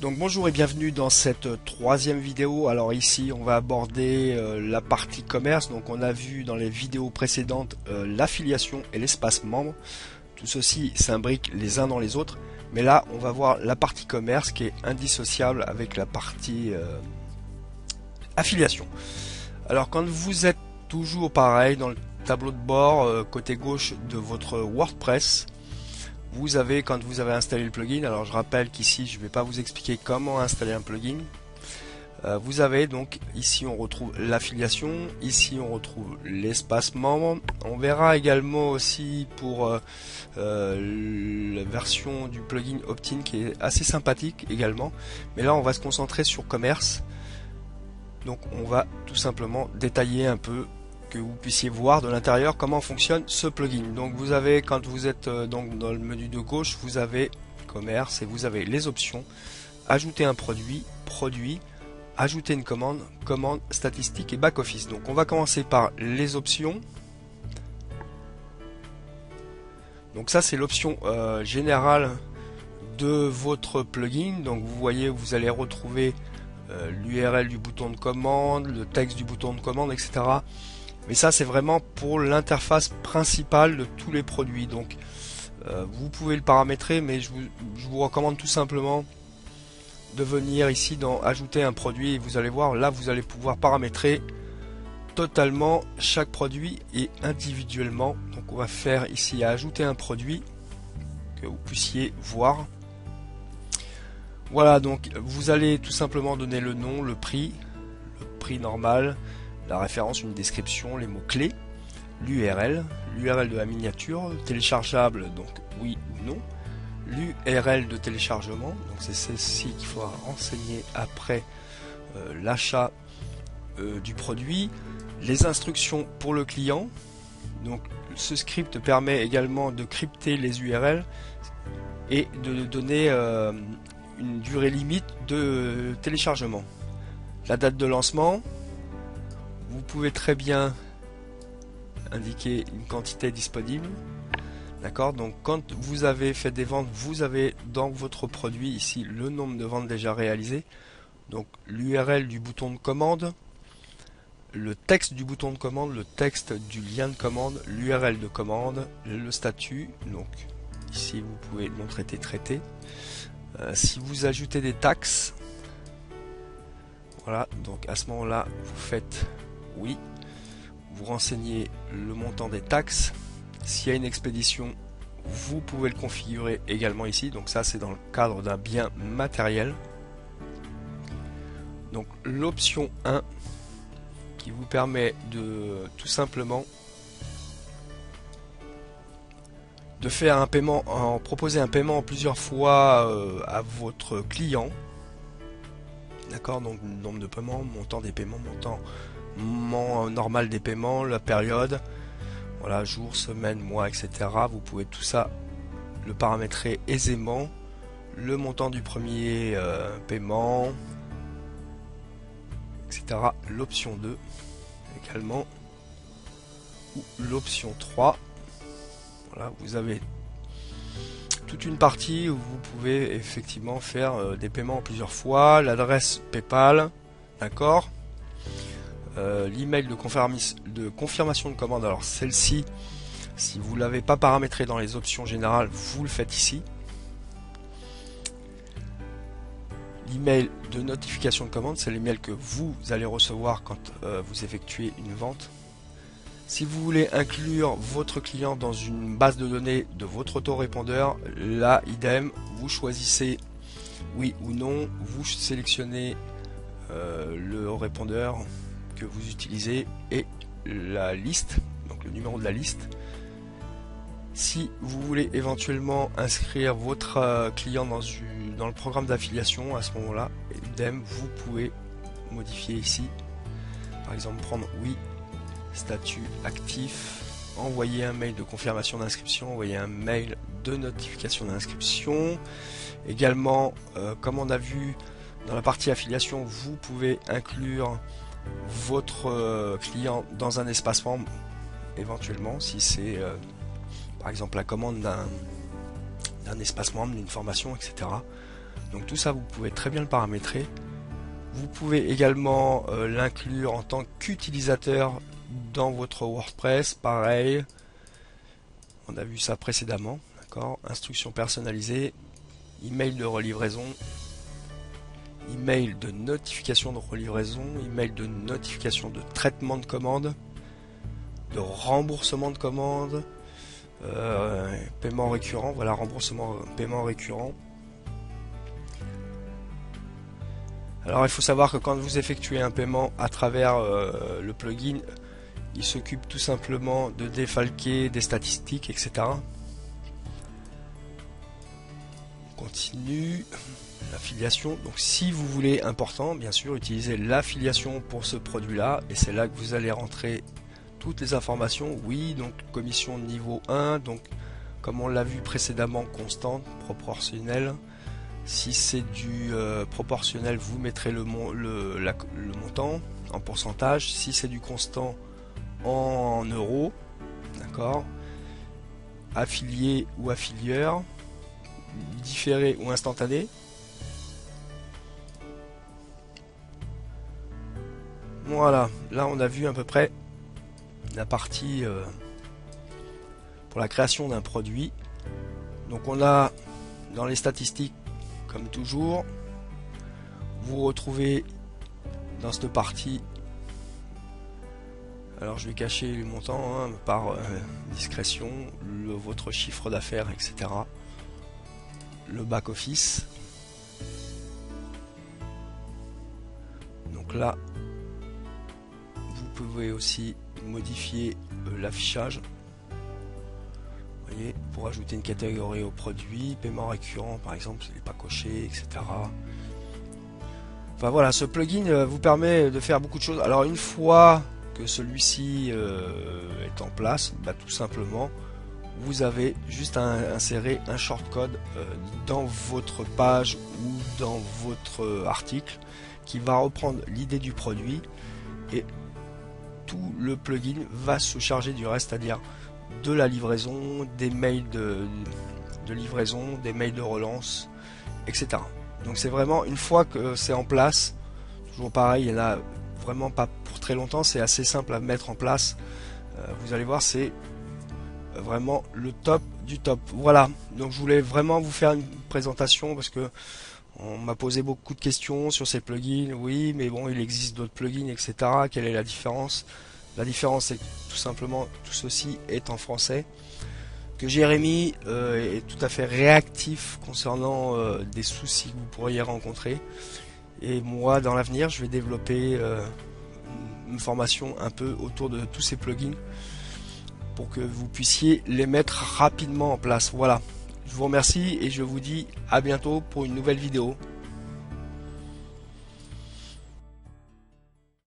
Donc bonjour et bienvenue dans cette troisième vidéo. Alors ici on va aborder la partie commerce. Donc on a vu dans les vidéos précédentes l'affiliation et l'espace membre. Tout ceci s'imbrique les uns dans les autres. Mais là on va voir la partie commerce qui est indissociable avec la partie affiliation. Alors quand vous êtes toujours pareil dans le tableau de bord côté gauche de votre WordPress, vous avez, quand vous avez installé le plugin, alors je rappelle qu'ici je ne vais pas vous expliquer comment installer un plugin. Vous avez donc ici on retrouve l'affiliation, ici on retrouve l'espace membre. On verra également aussi pour la version du plugin opt-in qui est assez sympathique également. Mais là on va se concentrer sur commerce. Donc on va tout simplement détailler un peu, que vous puissiez voir de l'intérieur comment fonctionne ce plugin. Donc vous avez, quand vous êtes donc dans le menu de gauche, vous avez commerce et vous avez les options, ajouter un produit, ajouter une commande, statistique et back office. Donc on va commencer par les options. Donc ça c'est l'option générale de votre plugin. Donc vous voyez, vous allez retrouver l'URL du bouton de commande, le texte du bouton de commande, etc. Mais ça c'est vraiment pour l'interface principale de tous les produits. Donc vous pouvez le paramétrer, mais je vous recommande tout simplement de venir ici dans ajouter un produit et vous allez voir, là vous allez pouvoir paramétrer totalement chaque produit et individuellement. Donc on va faire ici à ajouter un produit que vous puissiez voir. Voilà, donc vous allez tout simplement donner le nom, le prix normal, la référence, une description, les mots-clés, l'URL de la miniature, téléchargeable, donc oui ou non, l'URL de téléchargement, donc c'est celle-ci qu'il faudra renseigner après l'achat du produit, les instructions pour le client. Donc ce script permet également de crypter les URL et de donner une durée limite de téléchargement. La date de lancement, vous pouvez très bien indiquer une quantité disponible. D'accord, donc quand vous avez fait des ventes, vous avez dans votre produit ici le nombre de ventes déjà réalisées. Donc l'URL du bouton de commande, le texte du bouton de commande, le texte du lien de commande, l'URL de commande, le statut. Donc ici vous pouvez non traité. Si vous ajoutez des taxes, voilà, donc à ce moment-là vous faites oui, vous renseignez le montant des taxes. S'il y a une expédition, vous pouvez le configurer également ici. Donc ça c'est dans le cadre d'un bien matériel. Donc l'option 1 qui vous permet de tout simplement de faire un paiement, proposer un paiement plusieurs fois à votre client. D'accord, donc le nombre de paiements, montant des paiements, montant normal des paiements, la période, voilà, jour, semaine, mois, etc. Vous pouvez tout ça le paramétrer aisément. Le montant du premier paiement, etc. L'option 2 également, ou l'option 3. Voilà, vous avez toute une partie où vous pouvez effectivement faire des paiements plusieurs fois, l'adresse PayPal, d'accord, l'email de confirmation de commande. Alors celle-ci, si vous ne l'avez pas paramétré dans les options générales, vous le faites ici. L'email de notification de commande, c'est l'email que vous allez recevoir quand vous effectuez une vente. Si vous voulez inclure votre client dans une base de données de votre autorépondeur, là, idem, vous choisissez oui ou non, vous sélectionnez le répondeur que vous utilisez et la liste, donc le numéro de la liste. Si vous voulez éventuellement inscrire votre client dans le programme d'affiliation, à ce moment-là, idem, vous pouvez modifier ici. Par exemple, prendre oui, statut actif, envoyer un mail de confirmation d'inscription, envoyer un mail de notification d'inscription. Également, comme on a vu dans la partie affiliation, vous pouvez inclure votre client dans un espace membre, éventuellement, si c'est par exemple la commande d'un espace membre, d'une formation, etc. Donc tout ça, vous pouvez très bien le paramétrer. Vous pouvez également l'inclure en tant qu'utilisateur dans votre WordPress. Pareil, on a vu ça précédemment. D'accord. Instructions personnalisées, email de relivraison, email de notification de relivraison, email de notification de traitement de commande, de remboursement de commande, paiement récurrent. Voilà, remboursement, paiement récurrent. Alors il faut savoir que quand vous effectuez un paiement à travers le plugin, il s'occupe tout simplement de défalquer des statistiques, etc. On continue. L'affiliation. Donc si vous voulez, important, bien sûr, utilisez l'affiliation pour ce produit-là, et c'est là que vous allez rentrer toutes les informations. Oui, donc commission niveau 1, donc comme on l'a vu précédemment, constante, proportionnelle. Si c'est du proportionnel, vous mettrez le montant en pourcentage. Si c'est du constant, en euros. D'accord. Affilié ou affilieur, différé ou instantané. Voilà, là on a vu à peu près la partie pour la création d'un produit. Donc on a dans les statistiques, comme toujours, vous retrouvez dans cette partie, alors je vais cacher les montants hein, par discrétion, votre chiffre d'affaires, etc. Le back office. Donc là, vous pouvez aussi modifier l'affichage. Vous voyez, pour ajouter une catégorie au produit, paiement récurrent par exemple, s'il n'est pas coché, etc. Enfin voilà, ce plugin vous permet de faire beaucoup de choses. Alors une fois que celui-ci est en place, bah, tout simplement, vous avez juste à insérer un shortcode dans votre page ou dans votre article qui va reprendre l'idée du produit, et tout le plugin va se charger du reste, c'est-à-dire de la livraison, des mails de livraison, des mails de relance, etc. Donc c'est vraiment, une fois que c'est en place, toujours pareil, il n'y en a vraiment pas pour très longtemps, c'est assez simple à mettre en place. Vous allez voir, c'est vraiment le top du top. Voilà, donc je voulais vraiment vous faire une présentation parce que on m'a posé beaucoup de questions sur ces plugins. Oui, mais bon, il existe d'autres plugins, etc. Quelle est la différence? La différence, c'est que tout simplement, tout ceci est en français. Que Jérémy est tout à fait réactif concernant des soucis que vous pourriez rencontrer. Et moi, dans l'avenir, je vais développer une formation un peu autour de tous ces plugins pour que vous puissiez les mettre rapidement en place. Voilà. Je vous remercie et je vous dis à bientôt pour une nouvelle vidéo.